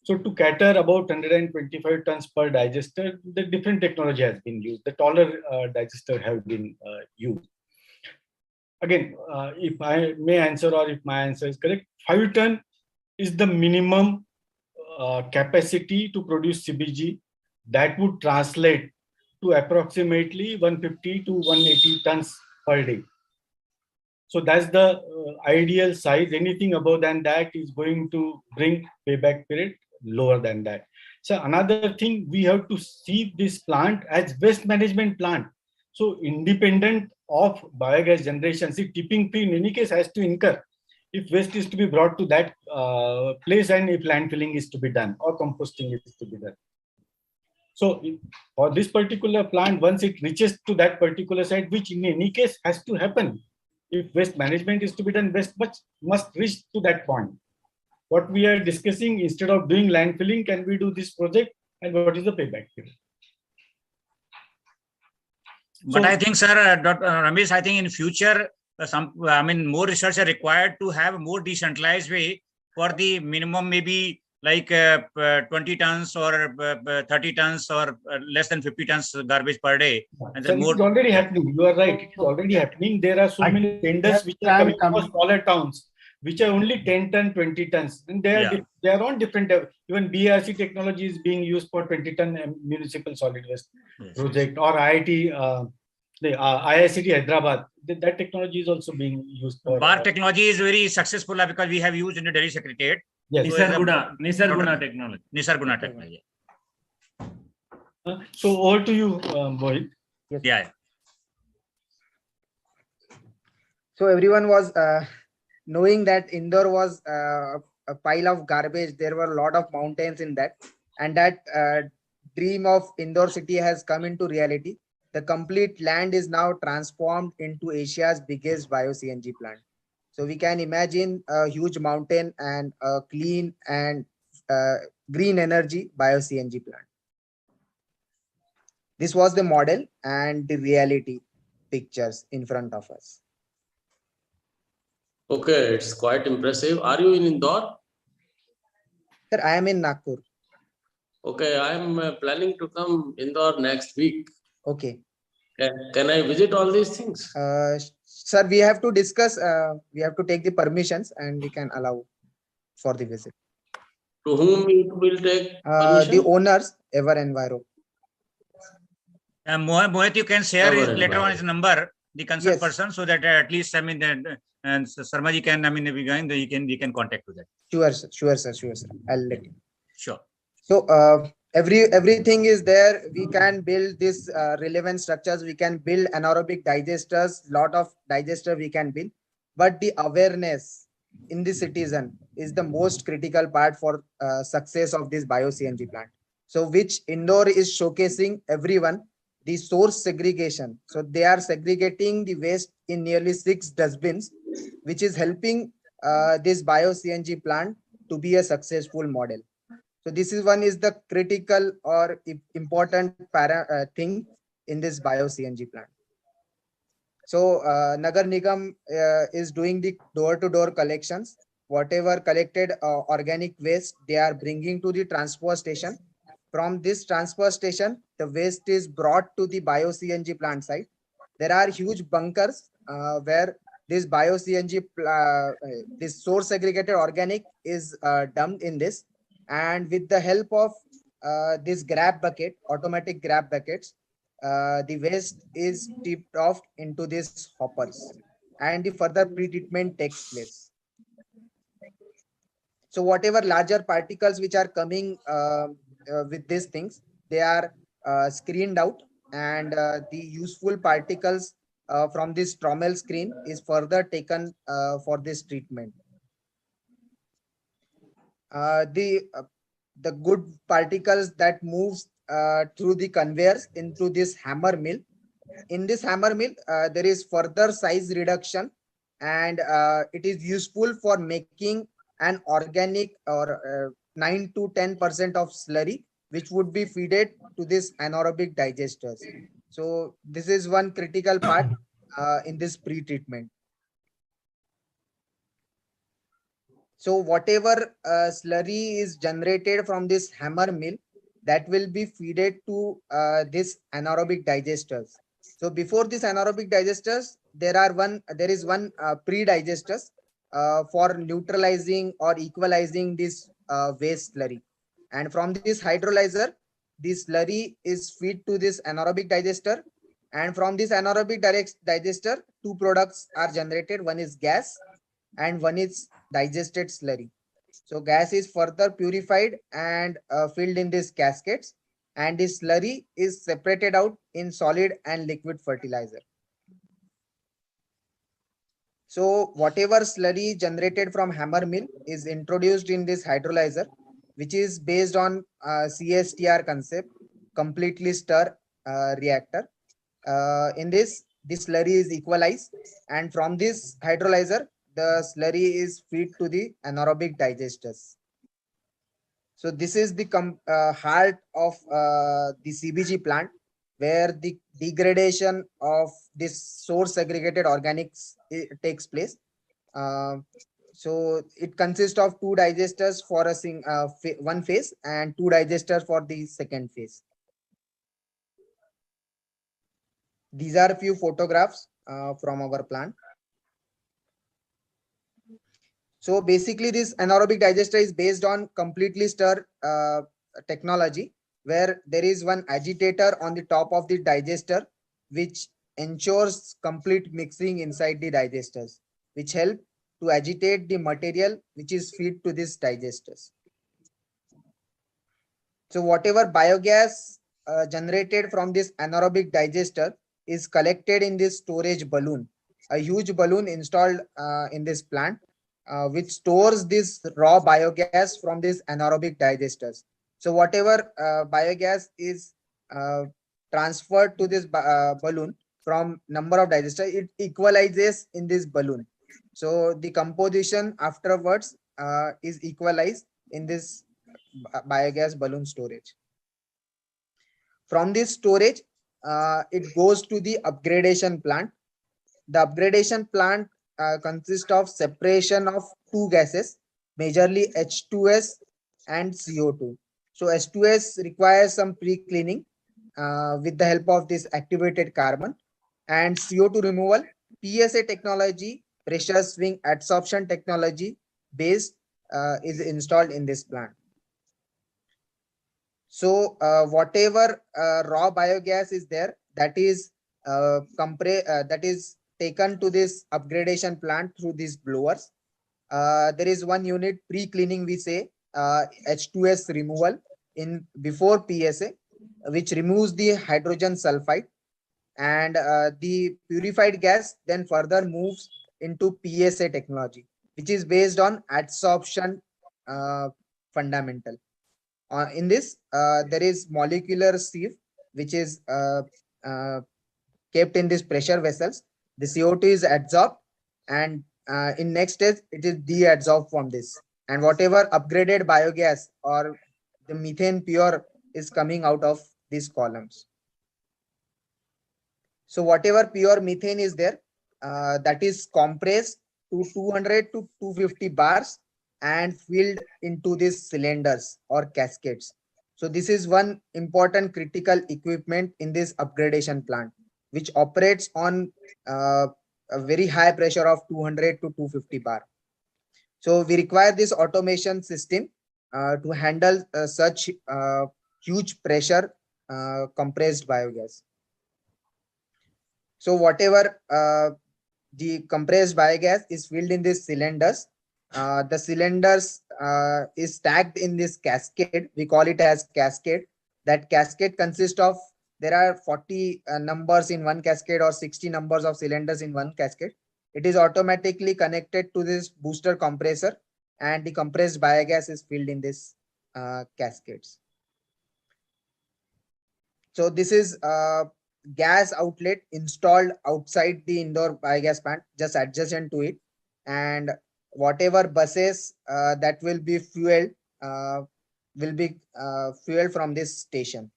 So to cater about 125 tons per digester, the different technology has been used. The taller digester have been used. Again, if I may answer or if my answer is correct, 5 ton is the minimum capacity to produce CBG that would translate to approximately 150 to 180 tons per day. So that's the ideal size. Anything above than that is going to bring payback period lower than that. So another thing, we have to see this plant as waste management plant. So independent of biogas generation, see, tipping fee in any case has to incur if waste is to be brought to that place and if landfilling is to be done or composting is to be done. So for this particular plant, once it reaches to that particular site, which in any case has to happen, if waste management is to be done, waste must reach to that point. What we are discussing, instead of doing landfilling, can we do this project and what is the payback period? But I think, sir, Dr. Ramesh, I think in future, more research are required to have a more decentralized way for the minimum, maybe like 20 tons or 30 tons or less than 50 tons garbage per day. And then so it is already happening. You are right. It is already happening. There are so many tenders which are coming from smaller towns, which are only 10 ton, 20 tons. And they are on different, even BRC technology is being used for 20 ton municipal solid waste project, or IIT, the IICT Hyderabad, that technology is also being used for. BAR technology is very successful because we have used in the Delhi Secretariat. Yes. Nisarguna technology. Nisarguna technology. So over to you, Mohit. Yes. Yeah. So everyone was knowing that Indore was a pile of garbage. There were a lot of mountains in that, and that dream of Indore city has come into reality. The complete land is now transformed into Asia's biggest Bio-CNG plant. So we can imagine a huge mountain and a clean and green energy Bio-CNG plant. This was the model and the reality pictures in front of us. Okay, it's quite impressive. Are you in Indore? Sir, I am in Nagpur. Okay, I am planning to come Indore next week. Okay. Can I visit all these things? Sir, we have to discuss, we have to take the permissions and we can allow for the visit. To whom it will take permission? The owners, Ever Enviro. Mohit, you can share Cover later on environment. his number, the concerned Yes. person, so that at least, I mean, and Sarmaji can, I mean, we can contact to that. Sure, sir. Sure, sir. Sure, sir. I'll let you. Sure. So everything is there. We can build this relevant structures. We can build anaerobic digesters. Lot of digester we can build, but the awareness in the citizen is the most critical part for success of this bio-CNG plant. So which Indore is showcasing everyone the source segregation. So they are segregating the waste in nearly 6 dustbins, which is helping this bio-CNG plant to be a successful model. So this is one is the critical or important thing in this bio-CNG plant. So Nagar Nigam is doing the door-to-door collections. Whatever collected organic waste, they are bringing to the transfer station. From this transfer station, the waste is brought to the bio-CNG plant site. There are huge bunkers where this bio-CNG, this source segregated organic is dumped in this. And with the help of this grab bucket, automatic grab buckets, the waste is tipped off into these hoppers and the further pre-treatment takes place. So whatever larger particles which are coming with these things, they are screened out, and the useful particles from this trommel screen is further taken for this treatment. The good particles that moves through the conveyors into this hammer mill. In this hammer mill, there is further size reduction, and it is useful for making an organic or 9 to 10% of slurry, which would be feeded to this anaerobic digesters. So this is one critical part in this pre-treatment. So whatever slurry is generated from this hammer mill, that will be feeded to this anaerobic digesters. So before this anaerobic digesters, there is one pre-digesters for neutralizing or equalizing this waste slurry. And from this hydrolyzer, this slurry is feed to this anaerobic digester. And from this anaerobic digester, two products are generated. One is gas and one is digested slurry. So gas is further purified and filled in these cascades, and this slurry is separated out in solid and liquid fertilizer. So whatever slurry generated from hammer mill is introduced in this hydrolyzer, which is based on CSTR concept, completely stir reactor. In this slurry is equalized, and from this hydrolyzer, the slurry is fed to the anaerobic digesters. So this is the heart of the CBG plant, where the degradation of this source segregated organics takes place. So it consists of two digesters for one phase and two digesters for the second phase. These are a few photographs from our plant. So basically, this anaerobic digester is based on completely stir technology, where there is one agitator on the top of the digester, which ensures complete mixing inside the digesters, which help to agitate the material which is fed to these digesters. So whatever biogas generated from this anaerobic digester is collected in this storage balloon, a huge balloon installed in this plant, which stores this raw biogas from these anaerobic digesters. So whatever biogas is transferred to this balloon from number of digesters, it equalizes in this balloon. So the composition afterwards is equalized in this biogas balloon storage. From this storage, it goes to the upgradation plant. The upgradation plant consists of separation of two gases, majorly H2S and CO2. So H2S requires some pre-cleaning with the help of this activated carbon, and CO2 removal, PSA technology, pressure swing adsorption technology based is installed in this plant. So whatever raw biogas is there, that is that is taken to this upgradation plant through these blowers. There is one unit pre-cleaning, we say, H2S removal in before PSA, which removes the hydrogen sulfide, and the purified gas then further moves into PSA technology, which is based on adsorption fundamental. In this, there is molecular sieve, which is kept in these pressure vessels. The CO2 is adsorbed, and in next stage, it is deadsorbed from this. And whatever upgraded biogas or the methane pure is coming out of these columns. So whatever pure methane is there, that is compressed to 200 to 250 bars and filled into these cylinders or cascades. So this is one important critical equipment in this upgradation plant, which operates on a very high pressure of 200 to 250 bar. So we require this automation system to handle such huge pressure compressed biogas. So whatever the compressed biogas is filled in these cylinders, the cylinders is stacked in this cascade. We call it as cascade. That cascade consists of, there are 40 numbers in one cascade or 60 numbers of cylinders in one cascade. It is automatically connected to this booster compressor, and the compressed biogas is filled in this cascades. So this is gas outlet installed outside the indoor biogas plant, just adjacent to it, and whatever buses that will be fueled from this station.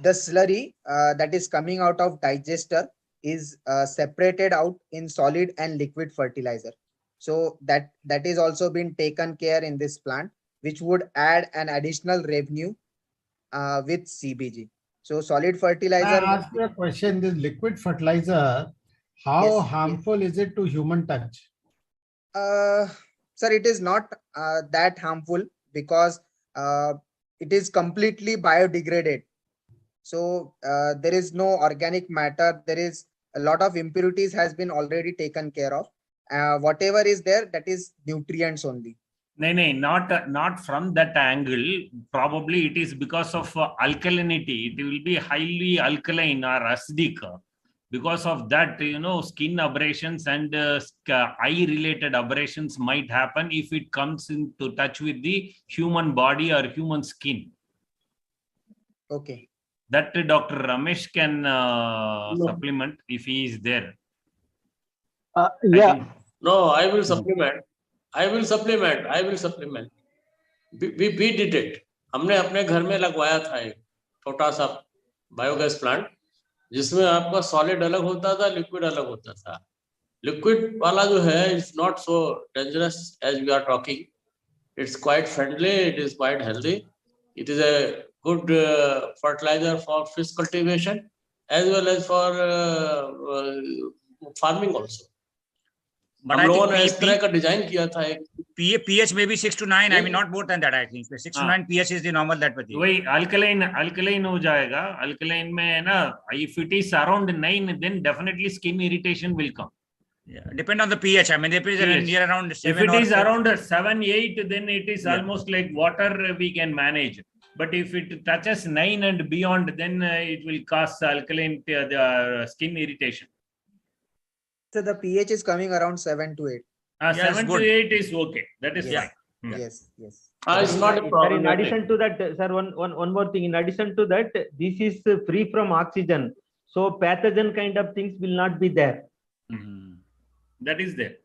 The slurry that is coming out of digester is separated out in solid and liquid fertilizer. So that is also been taken care in this plant, which would add an additional revenue with CBG. So solid fertilizer. I ask you a question. This liquid fertilizer, how Yes, harmful is it to human touch? Sir, it is not that harmful because it is completely biodegraded. So there is no organic matter. There is a lot of impurities has been already taken care of. Whatever is there, that is nutrients only. No, not from that angle. Probably it is because of alkalinity. It will be highly alkaline or acidic. Because of that, skin abrasions and eye-related abrasions might happen if it comes into touch with the human body or human skin. Okay. That Dr. Ramesh can supplement if he is there. Yeah. No, I will supplement. I will supplement. We did it. हमने अपने घर में लगवाया था एक छोटा सा biogas plant, जिसमें आपका सॉलिड अलग होता था, लिक्विड अलग होता था. लिक्विड वाला जो है, it's not so dangerous as we are talking. It's quite friendly. It is quite healthy. It is a good fertilizer for fish cultivation as well as for farming also. But हम I लोगों ने think इस तरह का design किया था एक pH maybe 6 to 9. I mean, not more than that. I think 6 to 9 pH is the normal that we. वही alkaline हो जाएगा. Alkaline में है ना, if it is around 9, then definitely skin irritation will come. Yeah, depend on the pH. I mean, if it is near around 7, if it is around 7, 8, then it is almost like water we can manage. But if it touches 9 and beyond, then it will cause alkaline skin irritation. So the pH is coming around 7 to 8. 7 to 8 is okay. That is fine. Yes. it's not a problem. In addition to that, sir, one more thing. In addition to that, this is free from oxygen, so pathogen kind of things will not be there. That is there.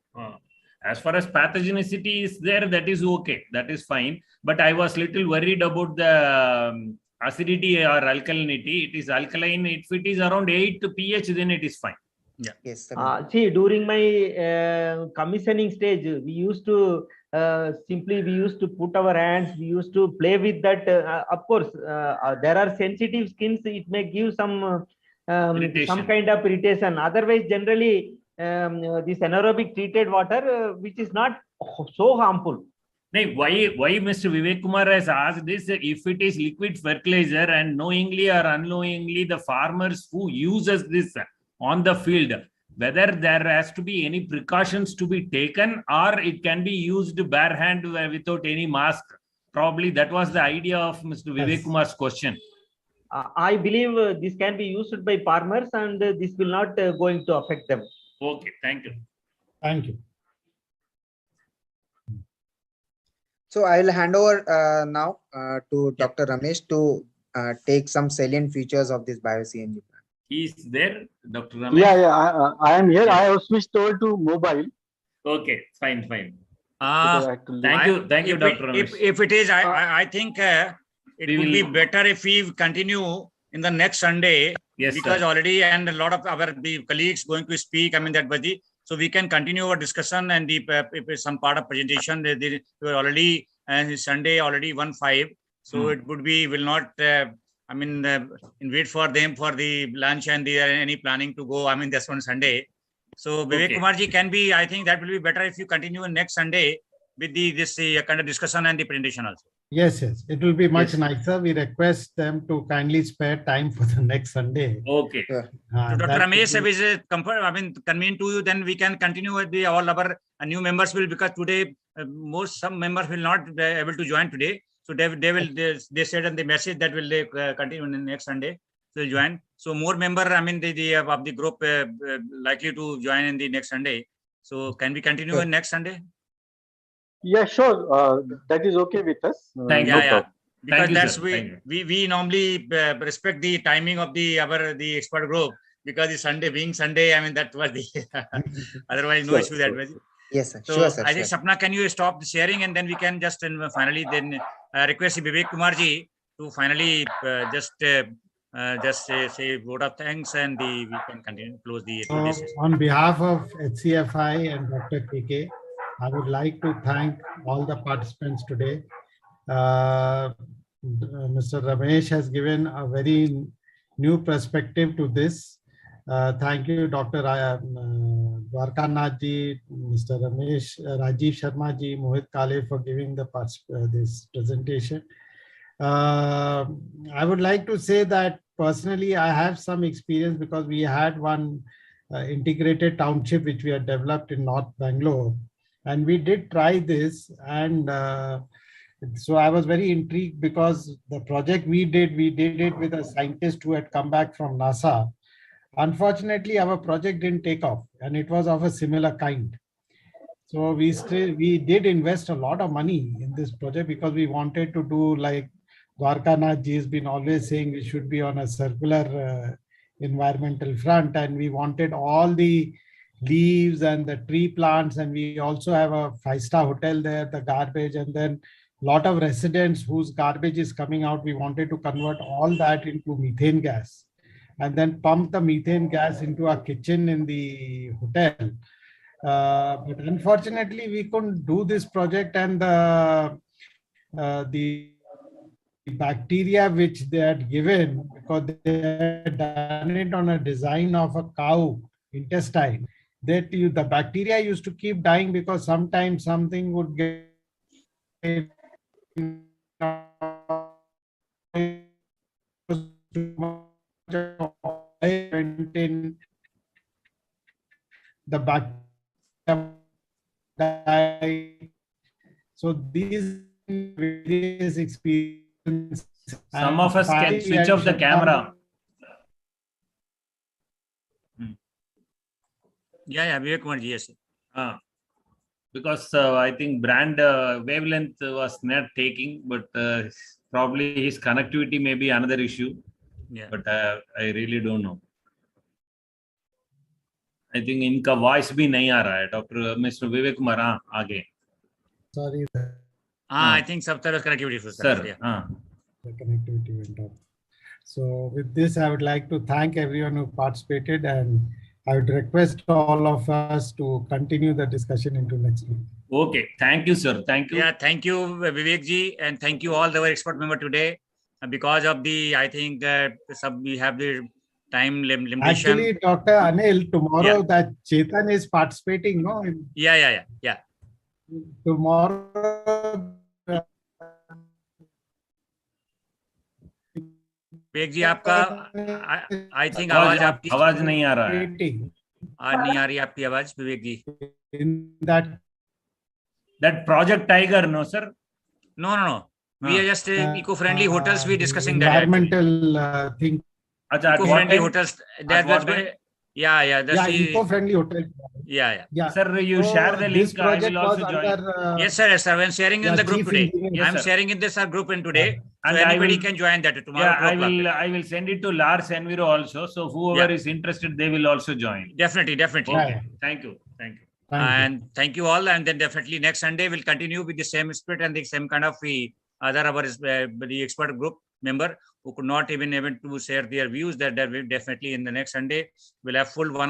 As far as pathogenicity is there, that is okay. That is fine. But I was little worried about the acidity or alkalinity. It is alkaline. If it is around 8 pH, then it is fine. Yeah. Yes. See, during my commissioning stage, we used to simply put our hands. We used to play with that. Of course, there are sensitive skins. It may give some kind of irritation. Otherwise, generally, this anaerobic treated water, which is not so harmful. Why Mr. Vivek Kumar has asked this? If it is liquid fertilizer and knowingly or unknowingly the farmers who uses this on the field, whether there has to be any precautions to be taken or it can be used bare hand without any mask. Probably that was the idea of Mr. Vivek Kumar's question. I believe this can be used by farmers and this will not going to affect them. Okay, thank you. Thank you. So I will hand over now to Dr. Ramesh to take some salient features of this Bio-CNG plant. He is there, Dr. Ramesh? Yeah, I am here. I have switched over to mobile. Okay, fine. Thank you, Dr. Ramesh. If it is, I think it would be better if we continue in the next Sunday. Yes, because sir. already and a lot of our colleagues going to speak. I mean that, Baji. So we can continue our discussion and if some part of presentation. They were already Sunday already 1:05. So it would be will not. Wait for them for the lunch and any planning to go. I mean that's on Sunday. So Vivek Kumarji can be. I think that will be better if you continue next Sunday with this kind of discussion and the presentation also. Yes, it will be much nicer. We request them to kindly spare time for the next Sunday. Okay. So Dr. Ramesh, if it's convenient to you, then we can continue with all our new members will, because today some members will not be able to join today. So they said in the message that will they continue in the next Sunday. So they'll join. So more member, of the group likely to join in the next Sunday. So can we continue in next Sunday? Yeah, sure. That is okay with us. Thank you. Yeah. Because that's sir. we normally respect the timing of the expert group, because the Sunday being Sunday, I mean that was the otherwise no issue that way. Yes, sir. So Sure, sir. I think Sapna, can you stop the sharing and then we can just finally then request Vivek Kumarji to finally just say vote of thanks and we can continue close the. On behalf of HCFI and Dr. KK, I would like to thank all the participants today. Mr. Ramesh has given a very new perspective to this. Thank you, Dr. Dwarkanath ji, Mr. Ramesh, Rajiv Sharma ji, Mohit Kale for giving this presentation. I would like to say that personally, I have some experience because we had one integrated township which we had developed in North Bangalore. And we did try this, and so I was very intrigued because the project we did it with a scientist who had come back from NASA. Unfortunately, our project didn't take off, and it was of a similar kind. So we did invest a lot of money in this project because we wanted to do, like Dwarkanath ji has been always saying, we should be on a circular environmental front, and we wanted all the leaves and the tree plants, and we also have a 5-star hotel there, the garbage, and then a lot of residents whose garbage is coming out. We wanted to convert all that into methane gas and then pump the methane gas into our kitchen in the hotel. But unfortunately, we couldn't do this project, and the bacteria which they had given, because they had done it on a design of a cow intestine, that the bacteria used to keep dying because sometimes something would get in the bacteria. So these various experiences. Some of us can switch off the camera. Yeah, Vivek Kumarji, yes. Because I think brand wavelength was not taking, but probably his connectivity may be another issue. Yeah. But I really don't know. I think इनका voice भी नहीं आ रहा है. Dr. Mr. Vivek Kumar, आगे. Sorry. I think सब तरह connectivity was sir. The connectivity went off. So with this, I would like to thank everyone who participated, and I would request all of us to continue the discussion into next week. Okay, thank you, sir. Thank you. Yeah, thank you, Vivek ji, and thank you all the expert member today. Because of the, I think we have the time limitation. Actually, Dr. Anil, tomorrow that Chetan is participating, no? Yeah. tomorrow. विवेक जी आपका I think आवाज आपकी आवाज नहीं आ रहा है। आज नहीं आ रही आपकी आवाज विवेक जी। In That Project Tiger, no sir? No. We are just eco-friendly hotels. We discussing that. environmental thing. Eco-friendly hotels. At what time? Yeah. That's eco-friendly hotel. Yeah. Sir, you share the This link. I project will was also join. under. Yes, sir. I'm sharing in the group Chief today. Engineer. Yes, I'm sir. sharing in this group in today. And So I anybody will- can join that tomorrow. Yeah, I will send it to Lars Enviro also. So whoever is interested, they will also join. Definitely. Okay. Thank you. And thank you all. And then definitely next Sunday we'll continue with the same spirit and the same kind of the expert group member who could not even able to share their views. That will definitely in the next Sunday we'll have full 1 hour.